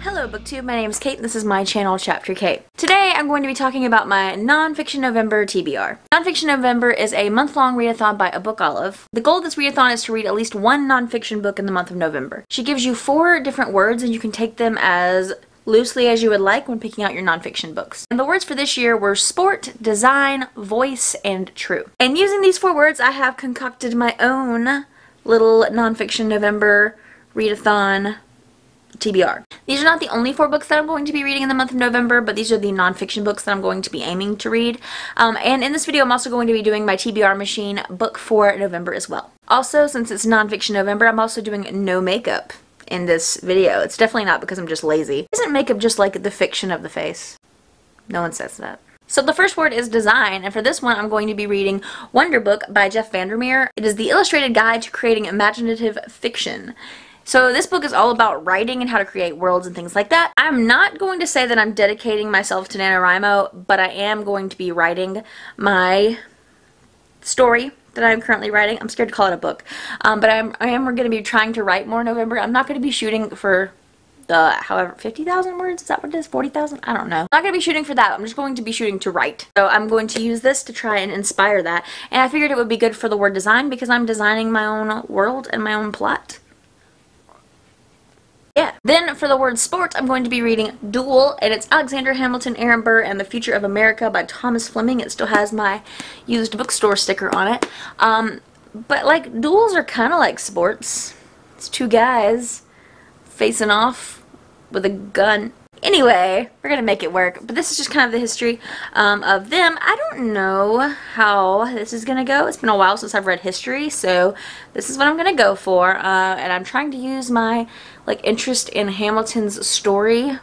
Hello BookTube, my name is Kate and this is my channel, Chapter Kate. Today I'm going to be talking about my Nonfiction November TBR. Nonfiction November is a month-long readathon by A Book Olive. The goal of this readathon is to read at least one nonfiction book in the month of November. She gives you 4 different words and you can take them as loosely as you would like when picking out your nonfiction books. And the words for this year were sport, design, voice, and true. And using these 4 words, I have concocted my own little Nonfiction November readathon TBR. These are not the only 4 books that I'm going to be reading in the month of November, but these are the nonfiction books that I'm going to be aiming to read. And in this video, I'm also going to be doing my TBR Machine book for November as well. Also, since it's Nonfiction November, I'm also doing no makeup in this video. It's definitely not because I'm just lazy. Isn't makeup just like the fiction of the face? No one says that. So the first word is design, and for this one I'm going to be reading Wonder Book by Jeff Vandermeer. It is the illustrated guide to creating imaginative fiction. So this book is all about writing and how to create worlds and things like that. I'm not going to say that I'm dedicating myself to NaNoWriMo, but I am going to be writing my story that I'm currently writing. I'm scared to call it a book, but I am going to be trying to write more in November. I'm not going to be shooting for the, however, 50,000 words? Is that what it is? 40,000? I don't know. I'm not going to be shooting for that. I'm just going to be shooting to write. So I'm going to use this to try and inspire that. And I figured it would be good for the word design because I'm designing my own world and my own plot. Yeah. Then for the word sport, I'm going to be reading Duel, and it's Alexander Hamilton, Aaron Burr, and the Future of America by Thomas Fleming. It still has my used bookstore sticker on it. But like, duels are kind of like sports. It's 2 guys facing off with a gun. Anyway, we're gonna make it work, but this is just kind of the history of them. I don't know how this is gonna go. It's been a while since I've read history, so this is what I'm gonna go for, and I'm trying to use my interest in Hamilton's story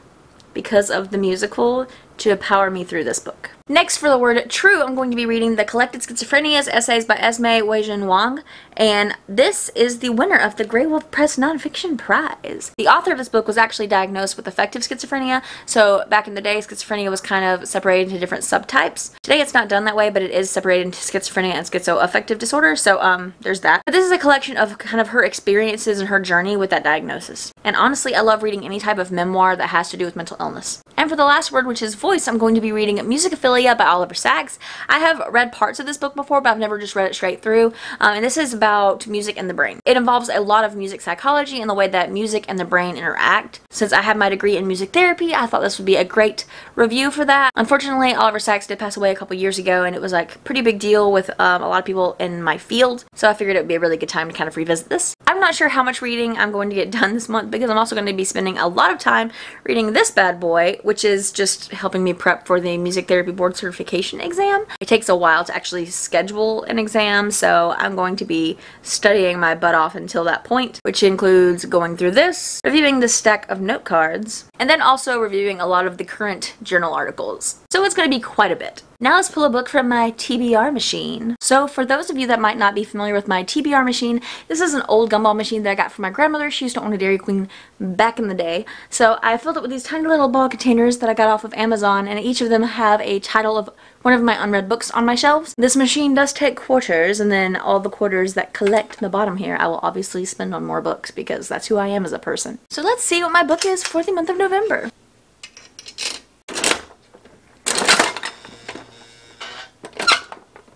because of the musical to power me through this book. Next, for the word true, I'm going to be reading The Collected Schizophrenias Essays by Esme Weijun Wang, and this is the winner of the Grey Wolf Press Nonfiction Prize. The author of this book was actually diagnosed with affective schizophrenia, so back in the day, schizophrenia was kind of separated into different subtypes. Today it's not done that way, but it is separated into schizophrenia and schizoaffective disorder, so there's that. But this is a collection of kind of her experiences and her journey with that diagnosis. And honestly, I love reading any type of memoir that has to do with mental illness. And for the last word, which is voice, I'm going to be reading Musicophilia by Oliver Sacks. I have read parts of this book before, but I've never just read it straight through. And this is about music and the brain. It involves a lot of music psychology and the way that music and the brain interact. Since I have my degree in music therapy, I thought this would be a great review for that. Unfortunately, Oliver Sacks did pass away a couple years ago, and it was like a pretty big deal with a lot of people in my field. So I figured it would be a really good time to kind of revisit this. I'm not sure how much reading I'm going to get done this month because I'm also going to be spending a lot of time reading this bad boy, which is just helping me prep for the music therapy board certification exam. It takes a while to actually schedule an exam, so I'm going to be studying my butt off until that point, which includes going through this, reviewing this stack of note cards, and then also reviewing a lot of the current journal articles. So it's going to be quite a bit. Now let's pull a book from my TBR machine. So for those of you that might not be familiar with my TBR machine, this is an old gumball machine that I got from my grandmother. She used to own a Dairy Queen back in the day. So I filled it with these tiny little ball containers that I got off of Amazon, and each of them have a title of one of my unread books on my shelves. This machine does take quarters, and then all the quarters that collect in the bottom here I will obviously spend on more books because that's who I am as a person. So let's see what my book is for the month of November.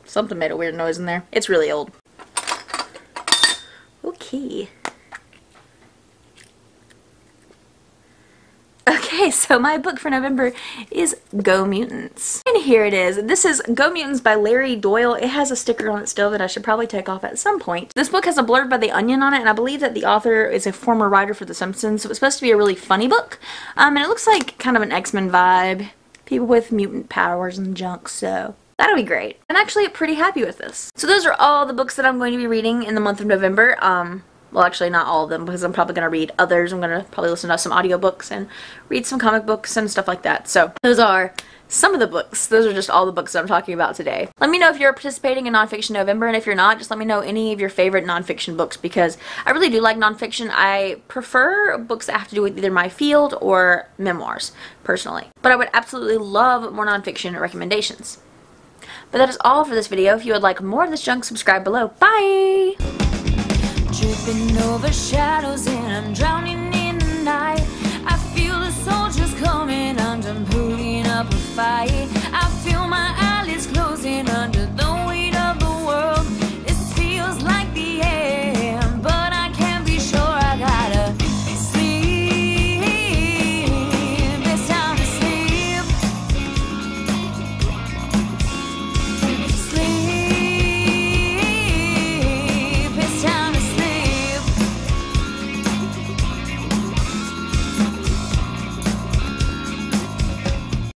Something made a weird noise in there. It's really old. Okay. Okay, so my book for November is Go Mutants. And here it is. This is Go Mutants by Larry Doyle. It has a sticker on it still that I should probably take off at some point. This book has a blurb by The Onion on it, and I believe that the author is a former writer for The Simpsons, so it's supposed to be a really funny book. And it looks like kind of an X-Men vibe. People with mutant powers and junk, so that'll be great. I'm actually pretty happy with this. So those are all the books that I'm going to be reading in the month of November. Well, actually not all of them because I'm probably going to read others. I'm going to probably listen to some audiobooks and read some comic books and stuff like that. So those are some of the books. Those are just all the books that I'm talking about today. Let me know if you're participating in Nonfiction November, and if you're not, just let me know any of your favorite nonfiction books because I really do like nonfiction. I prefer books that have to do with either my field or memoirs, personally. But I would absolutely love more nonfiction recommendations. But that is all for this video. If you would like more of this junk, subscribe below. Bye! Tripping over shadows and I'm drowning in the night. I feel the soldiers coming and I'm putting up a fight. I feel my eyelids closing under